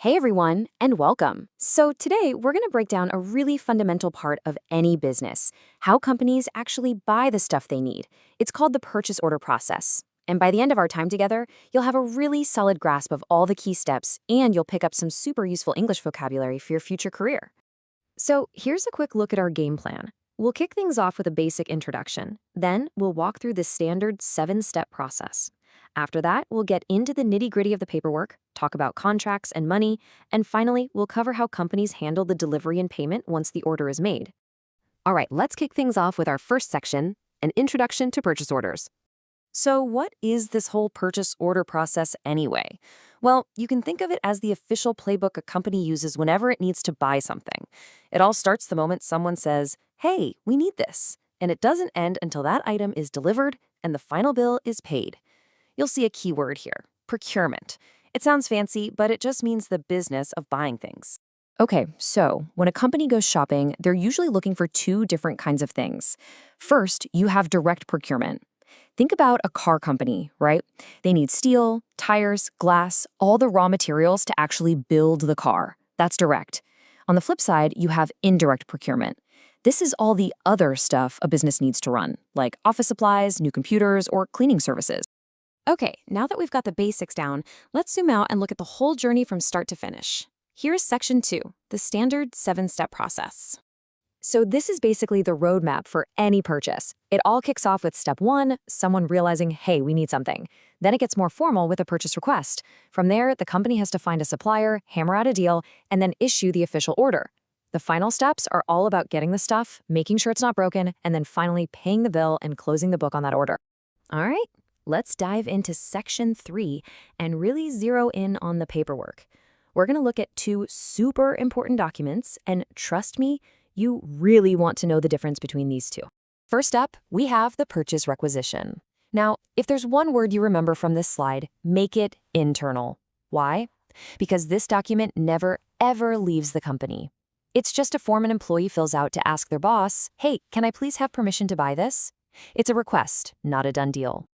Hey everyone, and welcome. So, today we're going to break down a really fundamental part of any business how companies actually buy the stuff they need. It's called the purchase order process. And by the end of our time together, you'll have a really solid grasp of all the key steps, and you'll pick up some super useful English vocabulary for your future career. So, here's a quick look at our game plan. We'll kick things off with a basic introduction. Then, we'll walk through the standard 7-step process. After that, we'll get into the nitty-gritty of the paperwork, talk about contracts and money, and finally, we'll cover how companies handle the delivery and payment once the order is made. All right, let's kick things off with our first section, an introduction to purchase orders. So what is this whole purchase order process anyway? Well, you can think of it as the official playbook a company uses whenever it needs to buy something. It all starts the moment someone says, "Hey, we need this," and it doesn't end until that item is delivered and the final bill is paid. You'll see a key word here, procurement. It sounds fancy, but it just means the business of buying things. Okay, so when a company goes shopping, they're usually looking for two different kinds of things. First, you have direct procurement. Think about a car company, right? They need steel, tires, glass, all the raw materials to actually build the car. That's direct. On the flip side, you have indirect procurement. This is all the other stuff a business needs to run, like office supplies, new computers, or cleaning services. Okay, now that we've got the basics down, let's zoom out and look at the whole journey from start to finish. Here's section 2, the standard 7-step process. So this is basically the roadmap for any purchase. It all kicks off with step 1, someone realizing, hey, we need something. Then it gets more formal with a purchase request. From there, the company has to find a supplier, hammer out a deal, and then issue the official order. The final steps are all about getting the stuff, making sure it's not broken, and then finally paying the bill and closing the book on that order. All right. Let's dive into section 3 and really zero in on the paperwork. We're going to look at two super important documents, and trust me, you really want to know the difference between these two. First up, we have the purchase requisition. Now, if there's one word you remember from this slide, make it internal. Why? Because this document never, ever leaves the company. It's just a form an employee fills out to ask their boss, hey, can I please have permission to buy this? It's a request, not a done deal.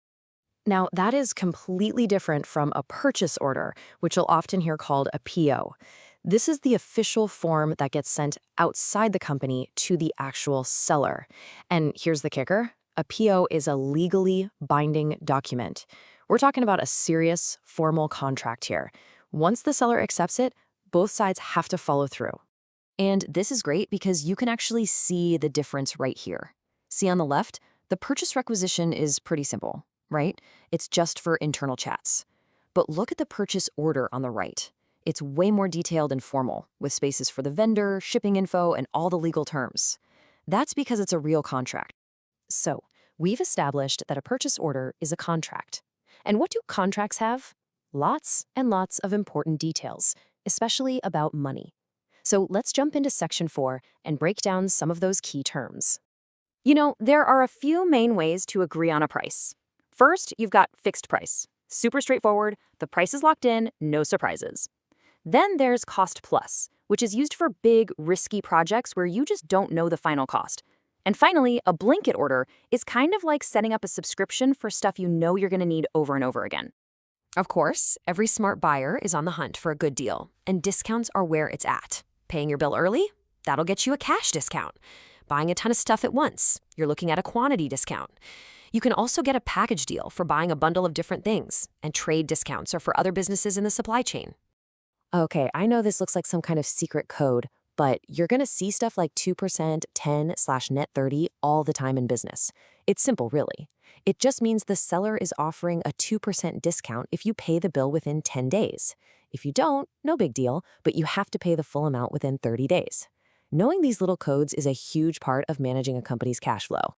Now, that is completely different from a purchase order, which you'll often hear called a PO. This is the official form that gets sent outside the company to the actual seller. And here's the kicker. A PO is a legally binding document. We're talking about a serious, formal contract here. Once the seller accepts it, both sides have to follow through. And this is great because you can actually see the difference right here. See on the left, the purchase requisition is pretty simple. Right? It's just for internal chats. But look at the purchase order on the right. It's way more detailed and formal, with spaces for the vendor, shipping info, and all the legal terms. That's because it's a real contract. So, we've established that a purchase order is a contract. And what do contracts have? Lots and lots of important details, especially about money. So let's jump into section 4 and break down some of those key terms. You know, there are a few main ways to agree on a price. First, you've got fixed price. Super straightforward, the price is locked in, no surprises. Then there's cost plus, which is used for big, risky projects where you just don't know the final cost. And finally, a blanket order is kind of like setting up a subscription for stuff you know you're going to need over and over again. Of course, every smart buyer is on the hunt for a good deal, and discounts are where it's at. Paying your bill early? That'll get you a cash discount. Buying a ton of stuff at once? You're looking at a quantity discount. You can also get a package deal for buying a bundle of different things, and trade discounts are for other businesses in the supply chain. Okay, I know this looks like some kind of secret code, but you're going to see stuff like 2%, 10/net30 all the time in business. It's simple, really. It just means the seller is offering a 2% discount if you pay the bill within 10 days. If you don't, no big deal, but you have to pay the full amount within 30 days. Knowing these little codes is a huge part of managing a company's cash flow.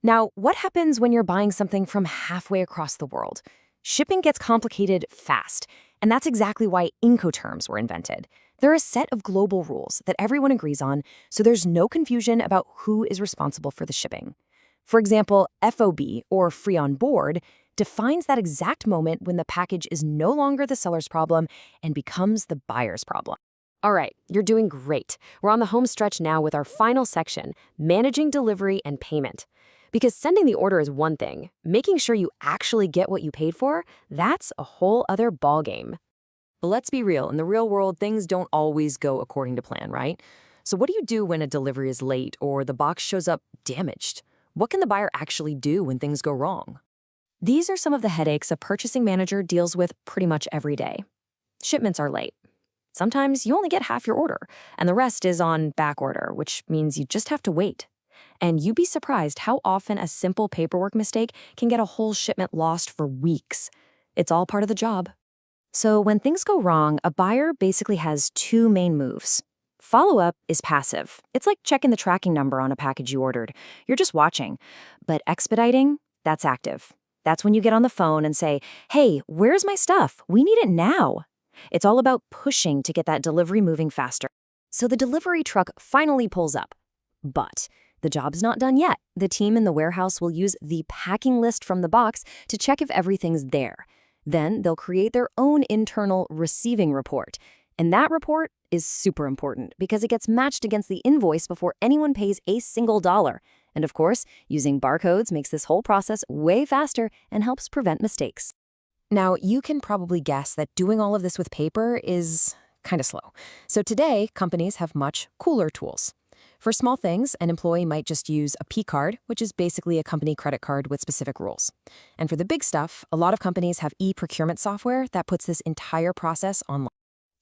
Now, what happens when you're buying something from halfway across the world? Shipping gets complicated fast, and that's exactly why Incoterms were invented. They're a set of global rules that everyone agrees on, so there's no confusion about who is responsible for the shipping. For example, FOB, or free on board, defines that exact moment when the package is no longer the seller's problem and becomes the buyer's problem. All right, you're doing great. We're on the home stretch now with our final section, managing delivery and payment. Because sending the order is one thing, making sure you actually get what you paid for, that's a whole other ballgame. But let's be real, in the real world, things don't always go according to plan, right? So what do you do when a delivery is late or the box shows up damaged? What can the buyer actually do when things go wrong? These are some of the headaches a purchasing manager deals with pretty much every day. Shipments are late. Sometimes you only get half your order, and the rest is on back order, which means you just have to wait. And you'd be surprised how often a simple paperwork mistake can get a whole shipment lost for weeks. It's all part of the job. So when things go wrong, a buyer basically has two main moves. Follow-up is passive. It's like checking the tracking number on a package you ordered. You're just watching. But expediting, that's active. That's when you get on the phone and say, "Hey, where's my stuff? We need it now." It's all about pushing to get that delivery moving faster. So the delivery truck finally pulls up. But the job's not done yet. The team in the warehouse will use the packing list from the box to check if everything's there. Then they'll create their own internal receiving report. And that report is super important because it gets matched against the invoice before anyone pays a single dollar. And of course, using barcodes makes this whole process way faster and helps prevent mistakes. Now, you can probably guess that doing all of this with paper is kind of slow. So today, companies have much cooler tools. For small things, an employee might just use a P-card, which is basically a company credit card with specific rules. And for the big stuff, a lot of companies have e-procurement software that puts this entire process online.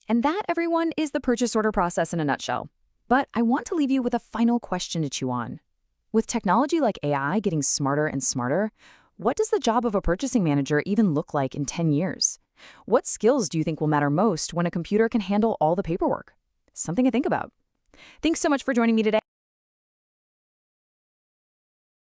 And that, everyone, is the purchase order process in a nutshell. But I want to leave you with a final question to chew on. With technology like AI getting smarter and smarter, what does the job of a purchasing manager even look like in 10 years? What skills do you think will matter most when a computer can handle all the paperwork? Something to think about. Thanks so much for joining me today.